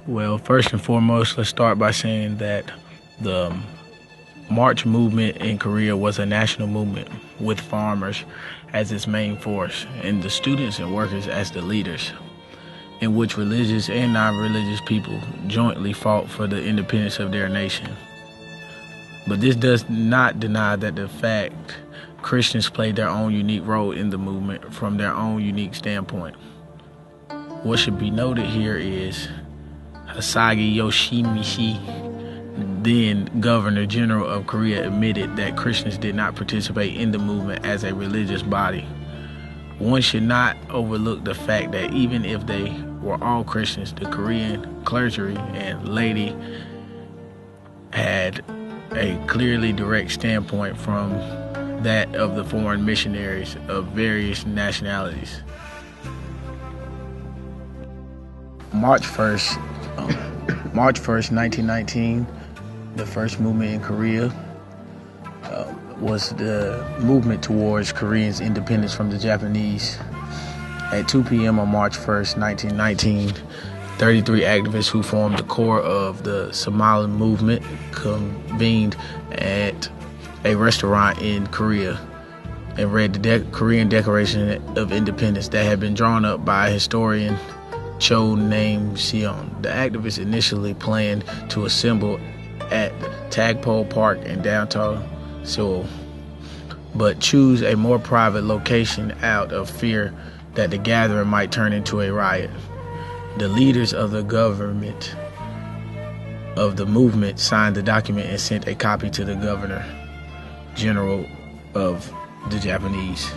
Well, first and foremost, let's start by saying that the March movement in Korea was a national movement with farmers as its main force and the students and workers as the leaders, in which religious and non-religious people jointly fought for the independence of their nation. But this does not deny that the fact Christians played their own unique role in the movement from their own unique standpoint. What should be noted here is Hasagi Yoshimichi, then Governor General of Korea, admitted that Christians did not participate in the movement as a religious body. One should not overlook the fact that even if they were all Christians, the Korean clergy and laity had a clearly direct standpoint from that of the foreign missionaries of various nationalities. March 1st, 1919, the first movement in Korea was the movement towards Koreans' independence from the Japanese. At 2 p.m. on March 1st, 1919, 33 activists who formed the core of the Somali movement convened at a restaurant in Korea and read the Korean Declaration of Independence that had been drawn up by historian Cho Nam-seon. The activists initially planned to assemble at Tagpole Park in downtown Seoul, but choose a more private location out of fear that the gathering might turn into a riot. The leaders of the government of the movement signed the document and sent a copy to the Governor General of the Japanese.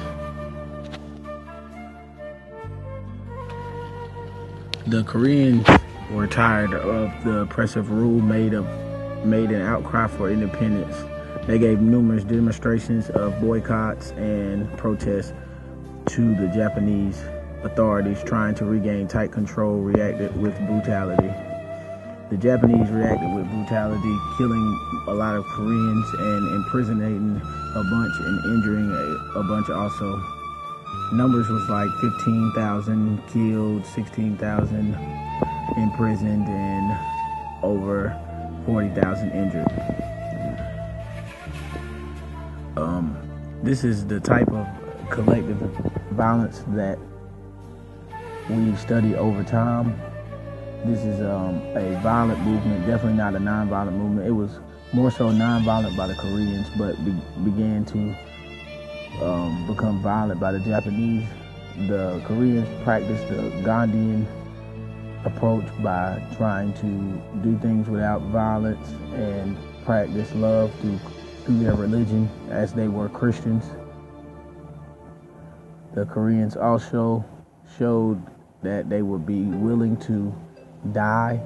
The Koreans were tired of the oppressive rule, made an outcry for independence. They gave numerous demonstrations of boycotts and protests to the Japanese authorities trying to regain tight control, reacted with brutality. The Japanese reacted with brutality, killing a lot of Koreans and imprisoning a bunch and injuring a bunch also. Numbers was like 15,000 killed, 16,000 imprisoned, and over 40,000 injured. This is the type of collective violence that we've studied over time. This is a violent movement, definitely not a non-violent movement. It was more so non-violent by the Koreans, but began to become violent by the Japanese. The Koreans practiced the Gandhian approach by trying to do things without violence and practice love through their religion, as they were Christians. The Koreans also showed that they would be willing to die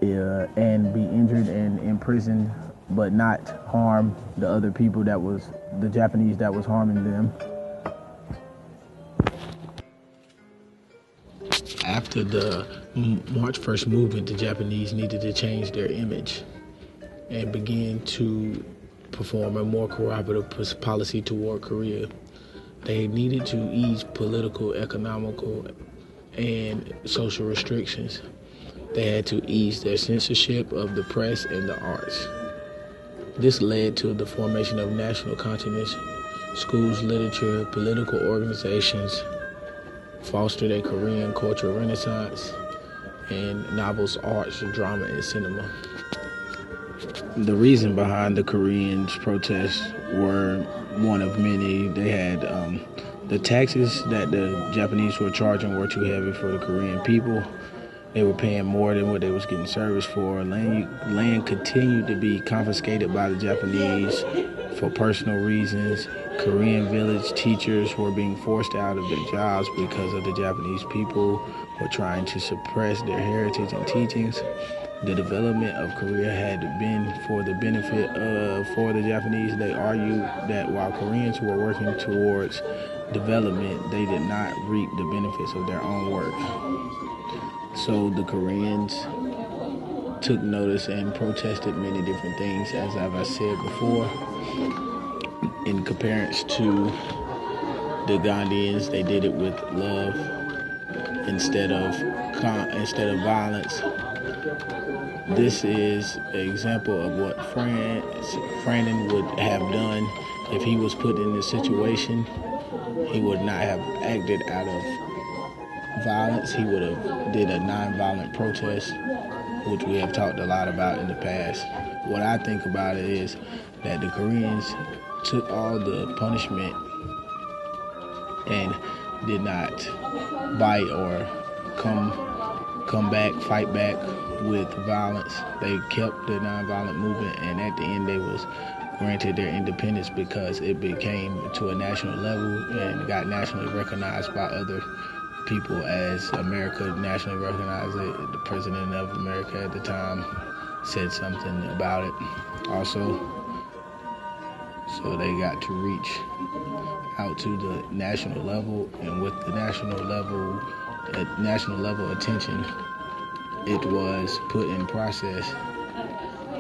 and be injured and imprisoned, but not harm the other people the Japanese that was harming them. After the March 1st movement, the Japanese needed to change their image and begin to perform a more cooperative policy toward Korea. They needed to ease political, economical, and social restrictions. They had to ease their censorship of the press and the arts. This led to the formation of national consciousness, schools, literature, political organizations, fostered a Korean cultural renaissance, and novels, arts, drama, and cinema. The reason behind the Koreans' protests were one of many. They had the taxes that the Japanese were charging were too heavy for the Korean people. They were paying more than what they was getting service for. Land continued to be confiscated by the Japanese for personal reasons. Korean village teachers were being forced out of their jobs because of the Japanese people were trying to suppress their heritage and teachings. The development of Korea had been for the benefit for the Japanese. They argued that while Koreans were working towards development, they did not reap the benefits of their own work. So the Koreans took notice and protested many different things, as I've said before. In comparison to the Gandhians, they did it with love instead of violence. This is an example of what Franon would have done if he was put in this situation. He would not have acted out of violence. He would have did a nonviolent protest, which we have talked a lot about in the past. What I think about it is that the Koreans took all the punishment and did not bite or come back, fight back with violence. They kept the nonviolent movement, and at the end they was granted their independence because it became to a national level and got nationally recognized by other people as America nationally recognized it. The president of America at the time said something about it also. So they got to reach out to the national level, and with the national level attention, it was put in process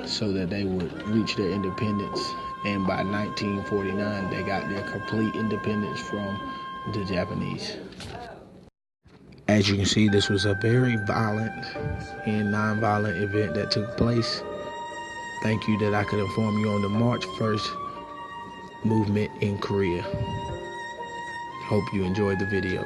so that they would reach their independence. And by 1949, they got their complete independence from the Japanese. As you can see, this was a very violent and non-violent event that took place. Thank you that I could inform you on the March 1st movement in Korea. Hope you enjoyed the video.